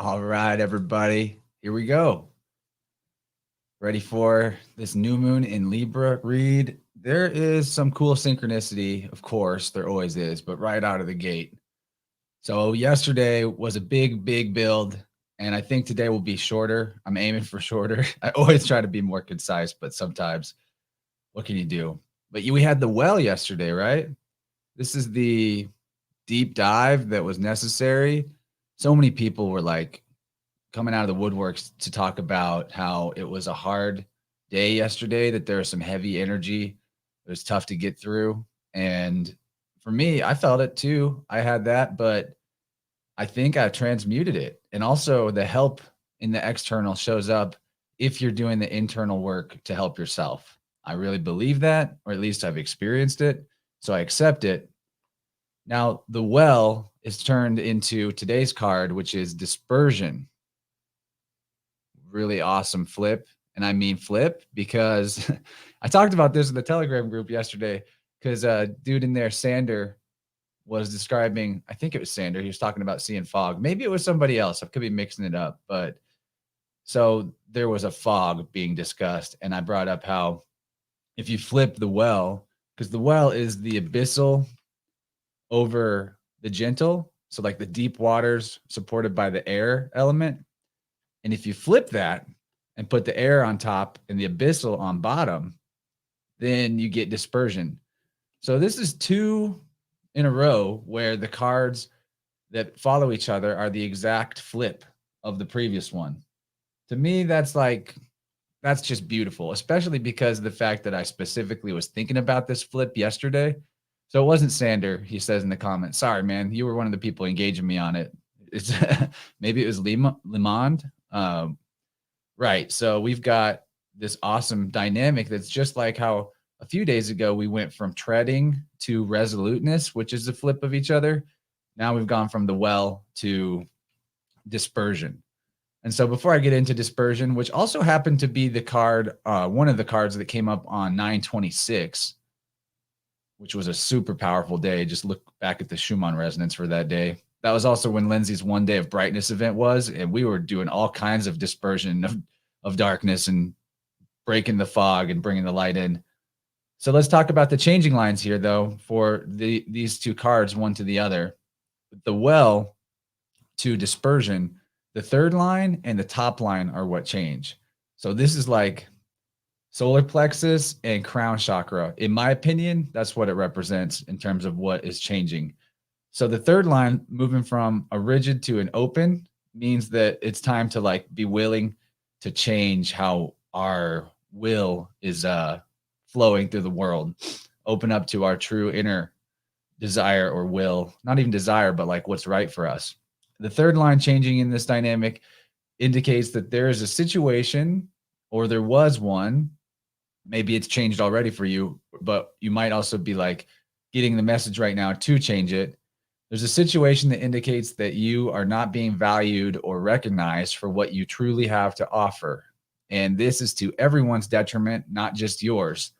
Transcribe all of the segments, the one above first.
All right, everybody. Here we go. Ready for this new moon in Libra read? There is some cool synchronicity, of course, there always is, but right out of the gate. So, yesterday was a big build, and I think today will be shorter. I'm aiming for shorter. I always try to be more concise, but sometimes what can you do? But we had the well yesterday, right? This is the deep dive that was necessary. So many people were like, coming out of the woodworks to talk about how it was a hard day yesterday, that there was some heavy energy. It was tough to get through. And for me, I felt it too. I had that, but I think I transmuted it. And also, the help in the external shows up if you're doing the internal work to help yourself. I really believe that, or at least I've experienced it. So I accept it. Now, the well is turned into today's card, which is dispersion. Really awesome flip. And I mean flip because I talked about this in the Telegram group yesterday because dude in there, Sander, was describing, I think it was Sander, he was talking about seeing fog. Maybe it was somebody else. I could be mixing it up. But so there was a fog being discussed. And I brought up how if you flip the well, because the well is the abyssal over the gentle. So like the deep waters supported by the air element. And if you flip that and put the air on top and the abyssal on bottom, then you get dispersion. So this is two in a row where the cards that follow each other are the exact flip of the previous one. To me, that's just beautiful, especially because of the fact that I specifically was thinking about this flip yesterday. So it wasn't Sander, he says in the comments. Sorry, man, you were one of the people engaging me on it. It's maybe it was Limond. Right. So we've got this awesome dynamic that's just like how a few days ago we went from treading to resoluteness, which is the flip of each other. Now we've gone from the well to dispersion. And so before I get into dispersion, which also happened to be the card, one of the cards that came up on 9/26, which was a super powerful day. Just look back at the Schumann resonance for that day. That was also when Lindsay's One Day of Brightness event was, and we were doing all kinds of dispersion of darkness and breaking the fog and bringing the light in. So let's talk about the changing lines here, though, for these two cards, one to the other. The well to dispersion, the third line and the top line are what change. So this is like solar plexus and crown chakra. In my opinion, that's what it represents in terms of what is changing. So the third line, moving from a rigid to an open, means that it's time to like be willing to change how our will is flowing through the world. Open up to our true inner desire or will, not even desire, but like what's right for us. The third line changing in this dynamic indicates that there is a situation, or there was one. Maybe it's changed already for you, but you might also be like getting the message right now to change it. There's a situation that indicates that you are not being valued or recognized for what you truly have to offer. And this is to everyone's detriment, not just yours.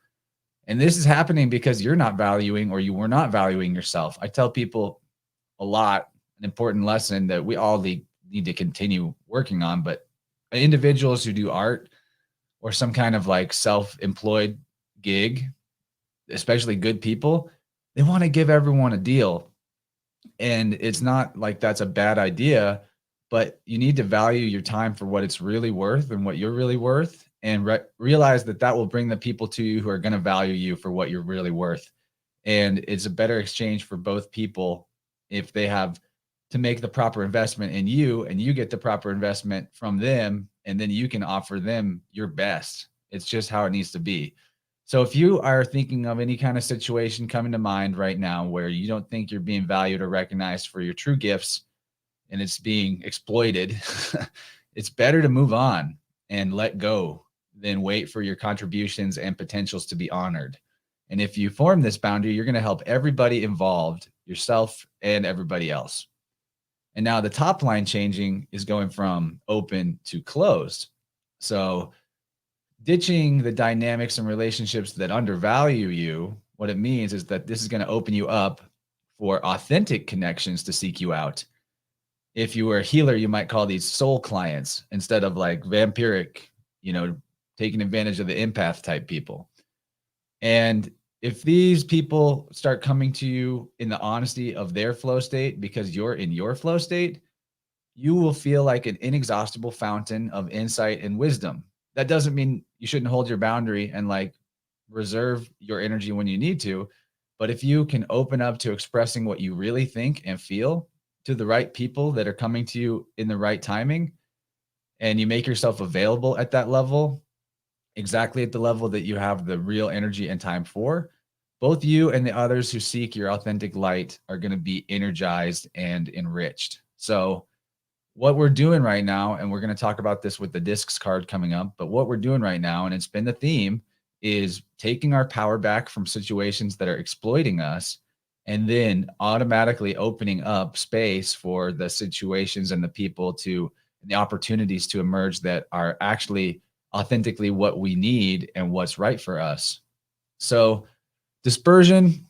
And this is happening because you're not valuing, or you were not valuing yourself. I tell people a lot, an important lesson that we all need to continue working on, but individuals who do art or some kind of like self-employed gig, especially good people, they want to give everyone a deal. And it's not like that's a bad idea, but you need to value your time for what it's really worth and what you're really worth, and realize that that will bring the people to you who are going to value you for what you're really worth. And it's a better exchange for both people if they have to make the proper investment in you, and you get the proper investment from them, and then you can offer them your best. It's just how it needs to be. So if you are thinking of any kind of situation coming to mind right now where you don't think you're being valued or recognized for your true gifts, and it's being exploited, it's better to move on and let go than wait for your contributions and potentials to be honored. And if you form this boundary, you're going to help everybody involved, yourself and everybody else. And now the top line changing is going from open to closed. So ditching the dynamics and relationships that undervalue you, what it means is that this is going to open you up for authentic connections to seek you out. if you were a healer, you might call these soul clients instead of like vampiric, taking advantage of the empath type people. And if these people start coming to you in the honesty of their flow state because you're in your flow state, you will feel like an inexhaustible fountain of insight and wisdom. That doesn't mean you shouldn't hold your boundary and like reserve your energy when you need to. But if you can open up to expressing what you really think and feel to the right people that are coming to you in the right timing, and you make yourself available at that level, exactly at the level that you have the real energy and time for, both you and the others who seek your authentic light are going to be energized and enriched. So, what we're doing right now, and we're going to talk about this with the discs card coming up, but what we're doing right now, and it's been the theme, is taking our power back from situations that are exploiting us and then automatically opening up space for the situations and the people to, and the opportunities to emerge that are actually authentically what we need and what's right for us. So dispersion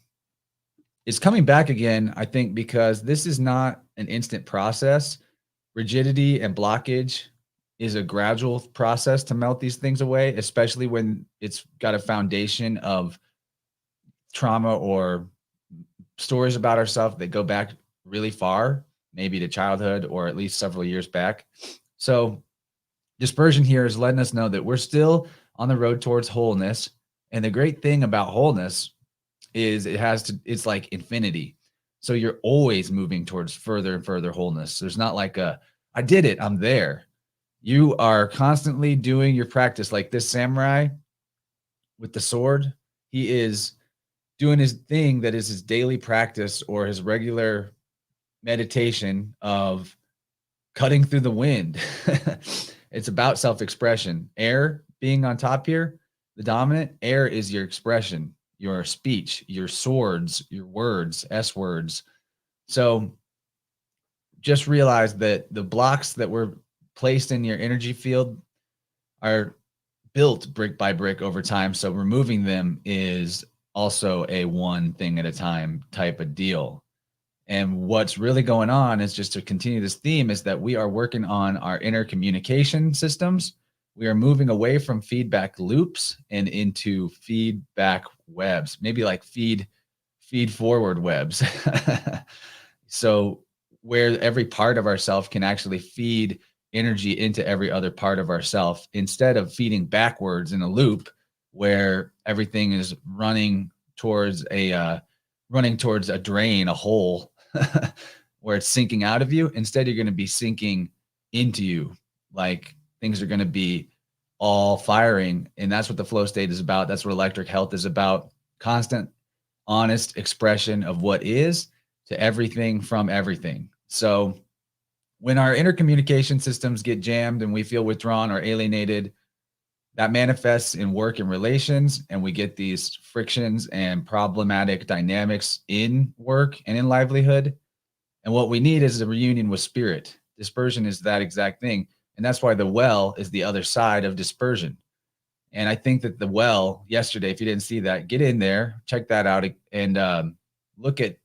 is coming back again, I think, because this is not an instant process. Rigidity and blockage is a gradual process to melt these things away, especially when it's got a foundation of trauma or stories about ourselves that go back really far, maybe to childhood or at least several years back. So dispersion here is letting us know that we're still on the road towards wholeness. And the great thing about wholeness is it's like infinity. So you're always moving towards further and further wholeness. There's not like I did it, I'm there. You are constantly doing your practice. Like this samurai with the sword, he is doing his thing that is his daily practice or his regular meditation of cutting through the wind. It's about self-expression. Air being on top here, the dominant air is your expression, your speech, your swords, your words, S words. So just realize that the blocks that were placed in your energy field are built brick by brick over time. So removing them is also a one thing at a time type of deal. And what's really going on is, just to continue this theme, is that we are working on our inner communication systems. We are moving away from feedback loops and into feedback webs, maybe like feed forward webs. So where every part of ourself can actually feed energy into every other part of ourself, instead of feeding backwards in a loop where everything is running towards a drain, a hole, where it's sinking out of you. Instead, you're going to be sinking into you. Like things are going to be all firing. And that's what the flow state is about. That's what electric health is about. Constant, honest expression of what is to everything from everything. So when our intercommunication systems get jammed and we feel withdrawn or alienated, that manifests in work and relations, and we get these frictions and problematic dynamics in work and in livelihood. And what we need is a reunion with spirit. Dispersion is that exact thing. And that's why the well is the other side of dispersion. And I think that the well yesterday, if you didn't see that, get in there, check that out, and look at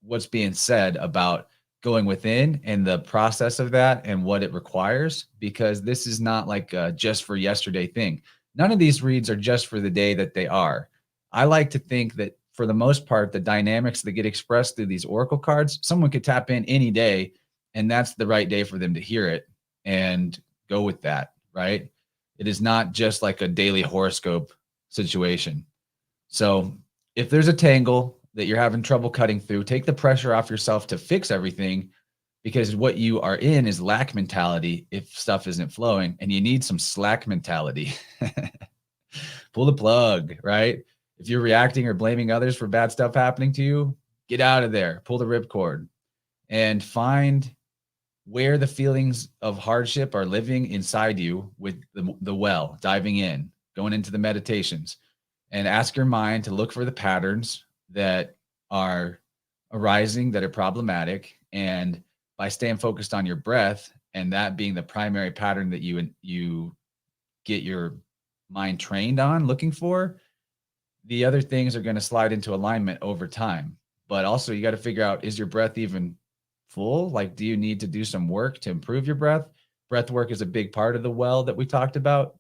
what's being said about going within and the process of that and what it requires, because this is not like a just for yesterday thing. None of these reads are just for the day that they are. I like to think that for the most part, the dynamics that get expressed through these oracle cards, someone could tap in any day, and that's the right day for them to hear it and go with that, right? It is not just like a daily horoscope situation. So if there's a tangle that you're having trouble cutting through, take the pressure off yourself to fix everything, because what you are in is lack mentality if stuff isn't flowing, and you need some slack mentality. Pull the plug, right? If you're reacting or blaming others for bad stuff happening to you, get out of there, pull the ripcord, and find where the feelings of hardship are living inside you with the well, diving in, going into the meditations, and ask your mind to look for the patterns that are arising that are problematic. And by staying focused on your breath, and that being the primary pattern that you get your mind trained on looking for, the other things are going to slide into alignment over time. But also you got to figure out, is your breath even full? Like, do you need to do some work to improve your breath? Breath work is a big part of the well that we talked about.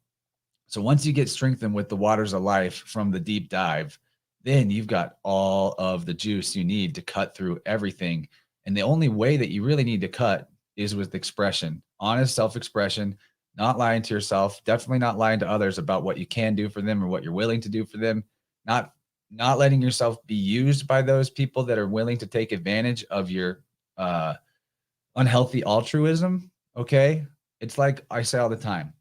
So once you get strengthened with the waters of life from the deep dive, then you've got all of the juice you need to cut through everything. And the only way that you really need to cut is with expression, honest self-expression, not lying to yourself, definitely not lying to others about what you can do for them or what you're willing to do for them, not not letting yourself be used by those people that are willing to take advantage of your uh unhealthy altruism, okay? It's like I say all the time,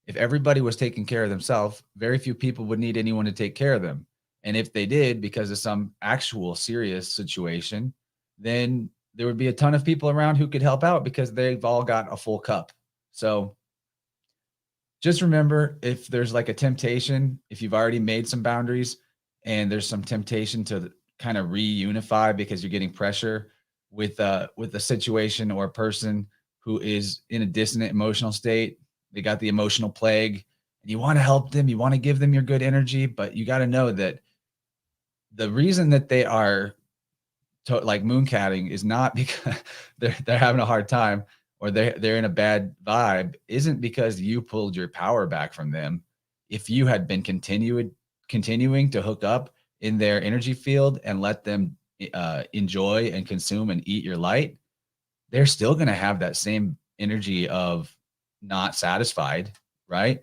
if everybody was taking care of themselves, very few people would need anyone to take care of them. And if they did, because of some actual serious situation, then there would be a ton of people around who could help out because they've all got a full cup. So just remember, if there's like a temptation, if you've already made some boundaries and there's some temptation to kind of reunify because you're getting pressure with a situation or a person who is in a dissonant emotional state, they got the emotional plague, and you want to help them, you want to give them your good energy, but you got to know that the reason that they are like mooncatting is not because they're having a hard time or they're in a bad vibe, isn't because you pulled your power back from them. If you had been continuing to hook up in their energy field and let them enjoy and consume and eat your light, they're still going to have that same energy of not satisfied, right?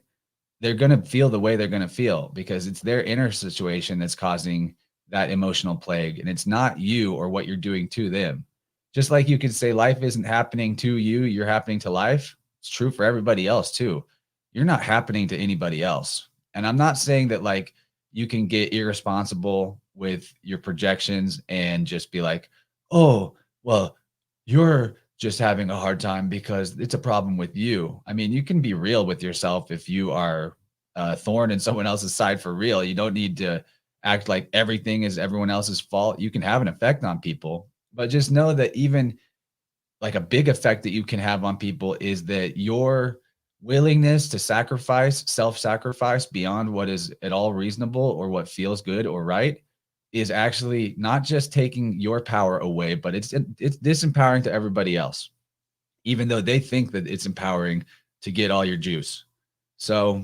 They're going to feel the way they're going to feel because it's their inner situation that's causing that emotional plague. And it's not you or what you're doing to them. Just like you could say life isn't happening to you, you're happening to life. It's true for everybody else too. You're not happening to anybody else. And I'm not saying that like you can get irresponsible with your projections and just be like, oh, well, you're just having a hard time because it's a problem with you. I mean, you can be real with yourself if you are a thorn in someone else's side for real. You don't need to act like everything is everyone else's fault. You can have an effect on people, but just know that even like a big effect that you can have on people is that your willingness to sacrifice, self-sacrifice beyond what is at all reasonable or what feels good or right is actually not just taking your power away, but it's disempowering to everybody else, even though they think that it's empowering to get all your juice. So,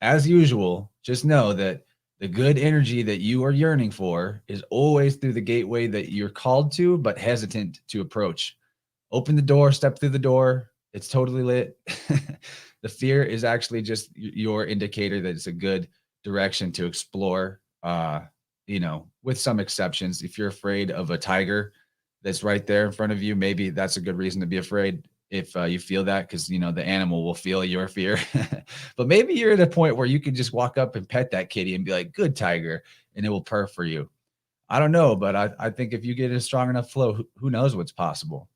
as usual, just know that the good energy that you are yearning for is always through the gateway that you're called to, but hesitant to approach. Open the door, step through the door. It's totally lit. The fear is actually just your indicator that it's a good direction to explore. With some exceptions. If you're afraid of a tiger that's right there in front of you, maybe that's a good reason to be afraid if you feel that, because the animal will feel your fear. But maybe you're at a point where you can just walk up and pet that kitty and be like, good tiger, and it will purr for you. I don't know, but I think if you get a strong enough flow, who knows what's possible.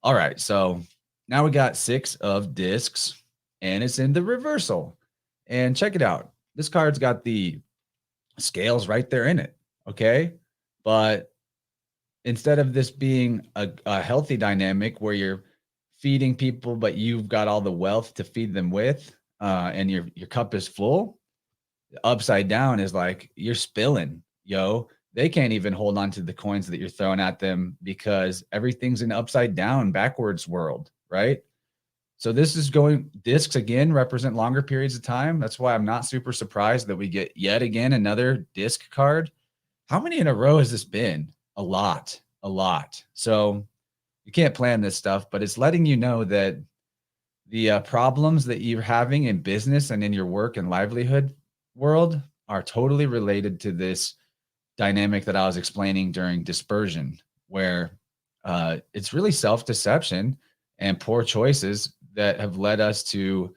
All right, so now we got 6 of discs, and it's in the reversal. And check it out. This card's got the scales right there in it, okay? But instead of this being a healthy dynamic where you're feeding people, but you've got all the wealth to feed them with, and your cup is full, upside down is like you're spilling, yo. They can't even hold on to the coins that you're throwing at them because everything's an upside down, backwards world, right? So this is going, discs again represent longer periods of time. That's why I'm not super surprised that we get yet again another disc card. How many in a row has this been? A lot, a lot. So you can't plan this stuff, but it's letting you know that the problems that you're having in business and in your work and livelihood world are totally related to this dynamic that I was explaining during dispersion, where it's really self-deception and poor choices that have led us to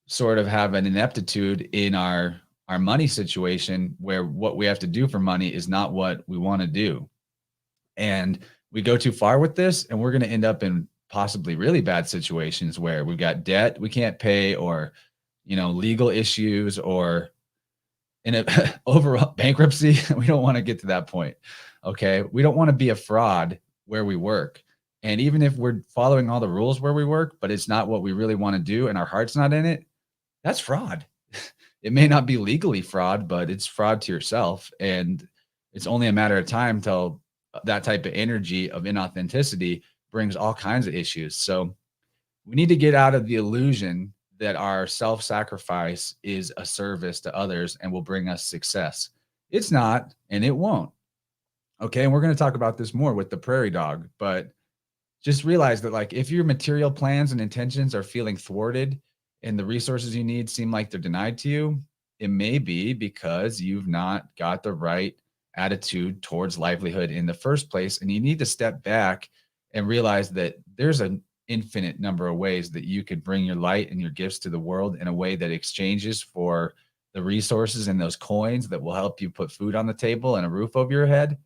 sort of have an ineptitude in our money situation, where what we have to do for money is not what we want to do. And we go too far with this, and we're going to end up in possibly really bad situations where we've got debt we can't pay, or legal issues, or in a overall bankruptcy. We don't want to get to that point. Okay. We don't want to be a fraud where we work. And even if we're following all the rules where we work, but it's not what we really want to do and our heart's not in it, that's fraud. It may not be legally fraud, but it's fraud to yourself. And it's only a matter of time till that type of energy of inauthenticity brings all kinds of issues. So we need to get out of the illusion that our self-sacrifice is a service to others and will bring us success. It's not, and it won't. Okay. And we're going to talk about this more with the prairie dog, but just realize that, like, if your material plans and intentions are feeling thwarted and the resources you need seem like they're denied to you, it may be because you've not got the right attitude towards livelihood in the first place. And you need to step back and realize that there's an infinite number of ways that you could bring your light and your gifts to the world in a way that exchanges for the resources and those coins that will help you put food on the table and a roof over your head.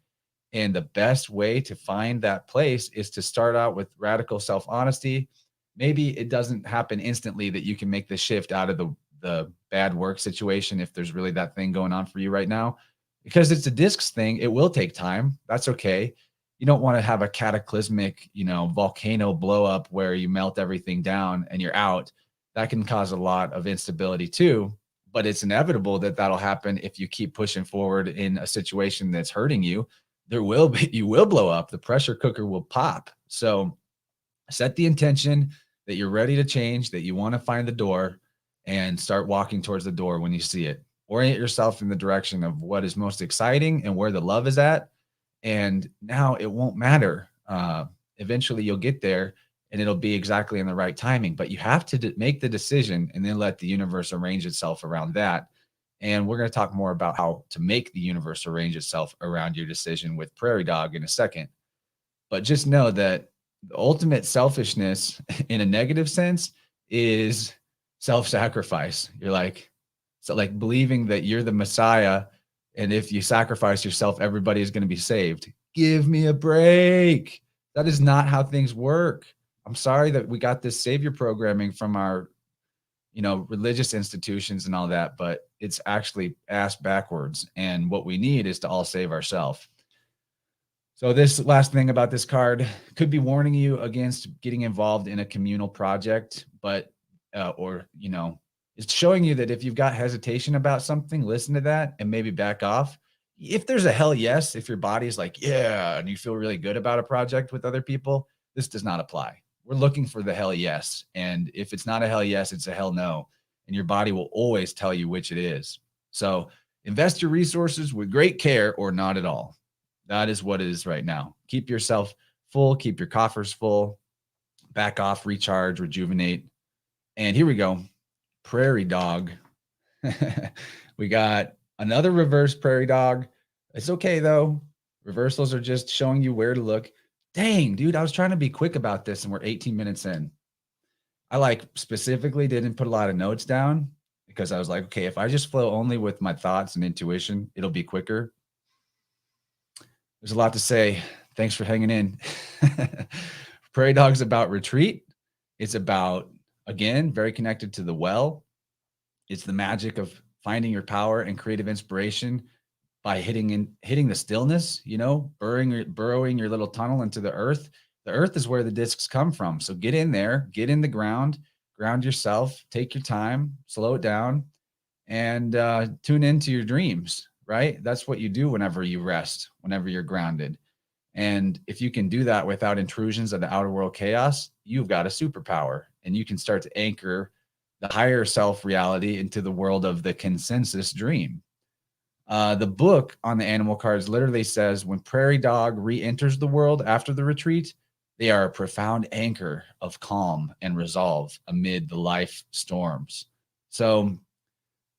And the best way to find that place is to start out with radical self-honesty. Maybe it doesn't happen instantly that you can make the shift out of the bad work situation if there's really that thing going on for you right now. Because it's a discs thing, it will take time. That's okay. You don't want to have a cataclysmic, volcano blow up where you melt everything down and you're out. That can cause a lot of instability too. But it's inevitable that that'll happen if you keep pushing forward in a situation that's hurting you. You will blow up. The pressure cooker will pop. So set the intention that you're ready to change, that you want to find the door, and start walking towards the door when you see it. Orient yourself in the direction of what is most exciting and where the love is at. And now it won't matter. Eventually you'll get there and it'll be exactly in the right timing, but you have to make the decision and then let the universe arrange itself around that. And we're going to talk more about how to make the universe arrange itself around your decision with Prairie Dog in a second. But just know that the ultimate selfishness in a negative sense is self-sacrifice. You're like, believing that you're the Messiah. And if you sacrifice yourself, everybody is going to be saved. Give me a break. That is not how things work. I'm sorry that we got this savior programming from our religious institutions and all that, but it's actually ass backwards. And what we need is to all save ourselves. So this last thing about this card could be warning you against getting involved in a communal project, but, it's showing you that if you've got hesitation about something, listen to that and maybe back off. If there's a hell yes, if your body's like, yeah, and you feel really good about a project with other people, this does not apply. We're looking for the hell yes. And if it's not a hell yes, it's a hell no. And your body will always tell you which it is. So invest your resources with great care or not at all. That is what it is right now. Keep yourself full, keep your coffers full, back off, recharge, rejuvenate. And here we go. Prairie Dog. We got another reverse Prairie Dog. It's okay though. Reversals are just showing you where to look. Dang, dude, I was trying to be quick about this and we're 18 minutes in. I specifically didn't put a lot of notes down because I was like, okay, if I just flow only with my thoughts and intuition, it'll be quicker. There's a lot to say. Thanks for hanging in. Prairie Dog's about retreat. It's about, again, very connected to the well. It's the magic of finding your power and creative inspiration by hitting the stillness, burrowing your little tunnel into the earth. The earth is where the discs come from. So get in there, get in the ground yourself, take your time, slow it down, and tune into your dreams, right? That's what you do whenever you rest, whenever you're grounded. And if you can do that without intrusions of the outer world chaos, you've got a superpower and you can start to anchor the higher self reality into the world of the consensus dream. The book on the animal cards literally says when Prairie Dog re-enters the world after the retreat, they are a profound anchor of calm and resolve amid the life storms. So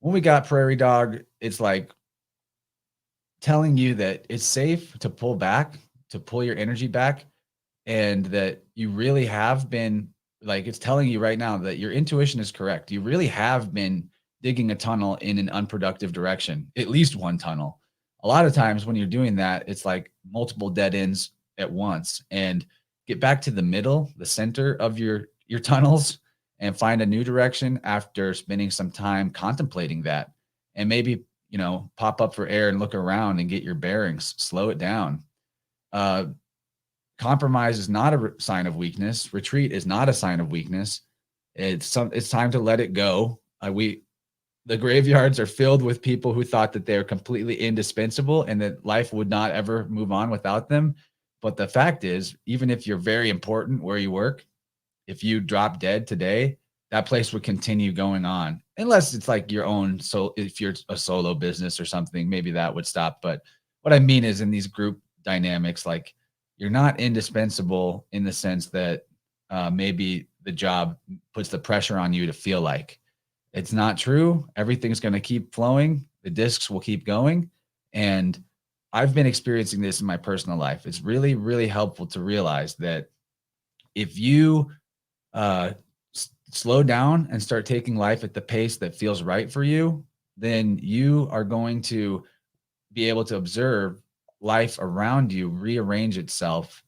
when we got Prairie Dog, it's like telling you that it's safe to pull back, to pull your energy back, and that you really have been, it's telling you right now that your intuition is correct. You really have been digging a tunnel in an unproductive direction, at least one tunnel. A lot of times when you're doing that, it's like multiple dead ends at once. And get back to the middle, the center of your tunnels, and find a new direction after spending some time contemplating that. And maybe, pop up for air and look around and get your bearings, slow it down. Compromise is not a sign of weakness. Retreat is not a sign of weakness. It's time to let it go. The graveyards are filled with people who thought that they're completely indispensable and that life would not ever move on without them. But the fact is, even if you're very important where you work, if you drop dead today, that place would continue going on. Unless it's like your own, so if you're a solo business or something, maybe that would stop. But what I mean is in these group dynamics, like you're not indispensable in the sense that maybe the job puts the pressure on you to feel like. It's not true. Everything's going to keep flowing. The discs will keep going. And I've been experiencing this in my personal life. It's really, really helpful to realize that if you uh, slow down and start taking life at the pace that feels right for you, then you are going to be able to observe life around you rearrange itself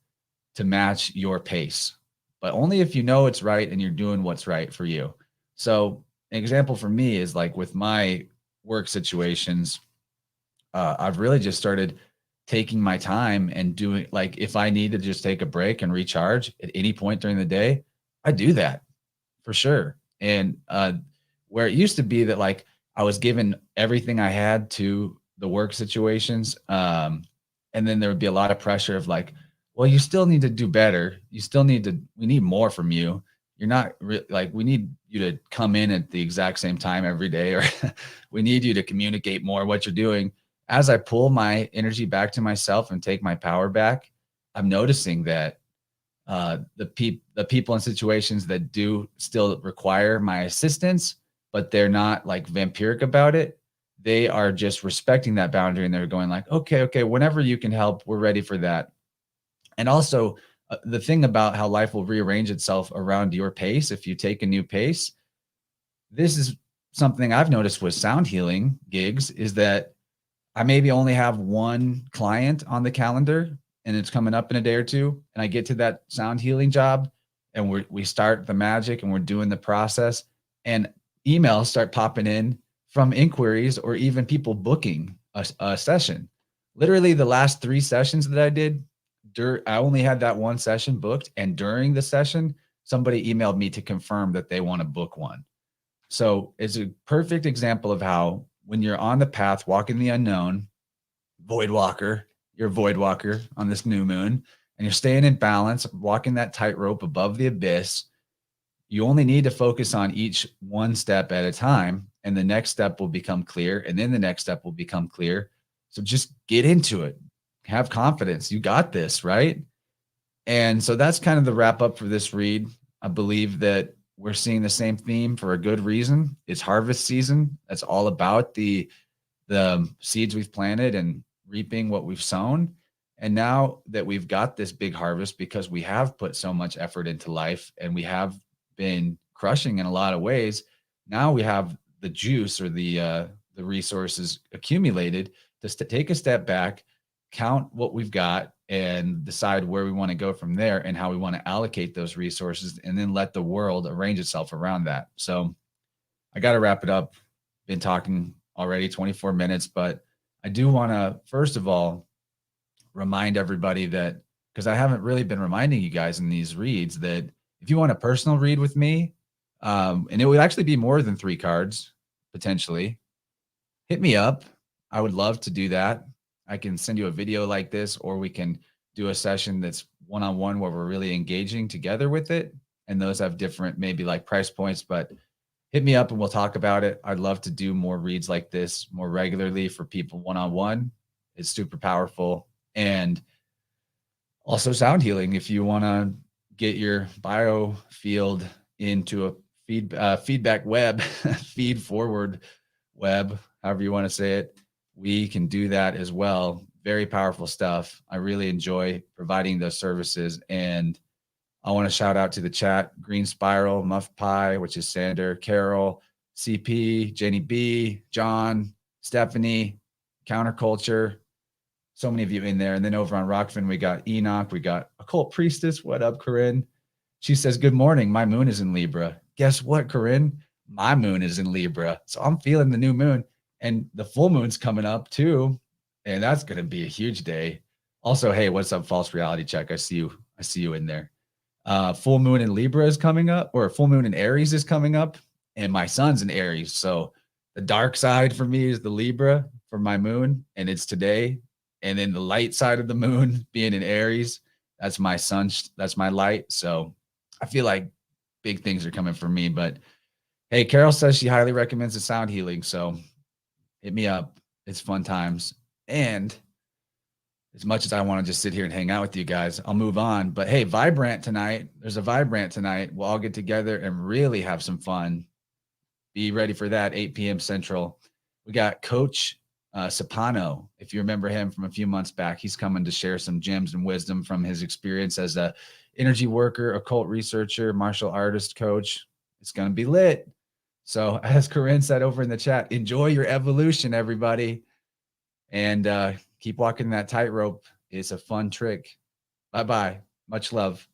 to match your pace, but only if you know it's right and you're doing what's right for you. So, an example for me is like with my work situations, I've really just started taking my time and doing, like, if I need to just take a break and recharge at any point during the day, I do that for sure. And where it used to be that like I was given everything I had to the work situations, and then there would be a lot of pressure of like, well, you still need to do better. You still need to. We need more from you. You're not like we need you to come in at the exact same time every day, or we need you to communicate more what you're doing. As I pull my energy back to myself and take my power back, I'm noticing that the people in situations that do still require my assistance, but they're not like vampiric about it. They are just respecting that boundary and they're going like, okay, whenever you can help, we're ready for that. And also, the thing about how life will rearrange itself around your pace if you take a new pace. This is something I've noticed with sound healing gigs is that I maybe only have one client on the calendar and it's coming up in a day or two. And I get to that sound healing job and we start the magic and we're doing the process and emails start popping in from inquiries or even people booking a session. Literally the last 3 sessions that I did, I only had that one session booked. And during the session, somebody emailed me to confirm that they want to book one. So it's a perfect example of how when you're on the path, walking the unknown, void walker, you're a void walker on this new moon, and you're staying in balance, walking that tightrope above the abyss, you only need to focus on each one step at a time, and the next step will become clear, and then the next step will become clear. So just get into it. Have confidence. You got this, right? And so that's kind of the wrap up for this read. I believe that we're seeing the same theme for a good reason. It's harvest season. That's all about the seeds we've planted and reaping what we've sown. And now that we've got this big harvest because we have put so much effort into life and we have been crushing in a lot of ways, now we have the juice or the resources accumulated to take a step back, count what we've got, and decide where we want to go from there and how we want to allocate those resources, and then let the world arrange itself around that. So I got to wrap it up. Been talking already 24 minutes, but I do want to, first of all, remind everybody that, because I haven't really been reminding you guys in these reads, that if you want a personal read with me, and it would actually be more than 3 cards, potentially, hit me up. I would love to do that. I can send you a video like this, or we can do a session that's one-on-one where we're really engaging together with it. And those have different, maybe like price points, but hit me up and we'll talk about it. I'd love to do more reads like this more regularly for people one-on-one. It's super powerful. And also sound healing. If you want to get your biofield into a feedback web, feed forward web, however you want to say it, we can do that as well. Very powerful stuff. I really enjoy providing those services. And I want to shout out to the chat, Green Spiral, Muff Pie, which is Sander, Carol, CP, Jenny B, John, Stephanie, Counterculture. So many of you in there. And then over on Rockfin, we got Enoch. We got Occult Priestess. What up, Corinne? She says, good morning. My moon is in Libra. Guess what, Corinne? My moon is in Libra. So I'm feeling the new moon. And the full moon's coming up too. And that's going to be a huge day. Also, hey, what's up, False Reality Check? I see you. I see you in there. Full moon in Libra is coming up, or full moon in Aries is coming up. And my sun's in Aries. So the dark side for me is the Libra for my moon. And it's today. And then the light side of the moon being in Aries, that's my sun, that's my light. So I feel like big things are coming for me. But hey, Carol says she highly recommends the sound healing. So hit me up. It's fun times. And as much as I want to just sit here and hang out with you guys, I'll move on. But hey, Vibrant tonight. There's a Vibrant tonight. We'll all get together and really have some fun. Be ready for that, 8 p.m. Central. We got Coach Sapano. If you remember him from a few months back, he's coming to share some gems and wisdom from his experience as a energy worker, occult researcher, martial artist coach. It's going to be lit. So as Corinne said over in the chat, enjoy your evolution, everybody. And keep walking that tightrope. It's a fun trick. Bye-bye. Much love.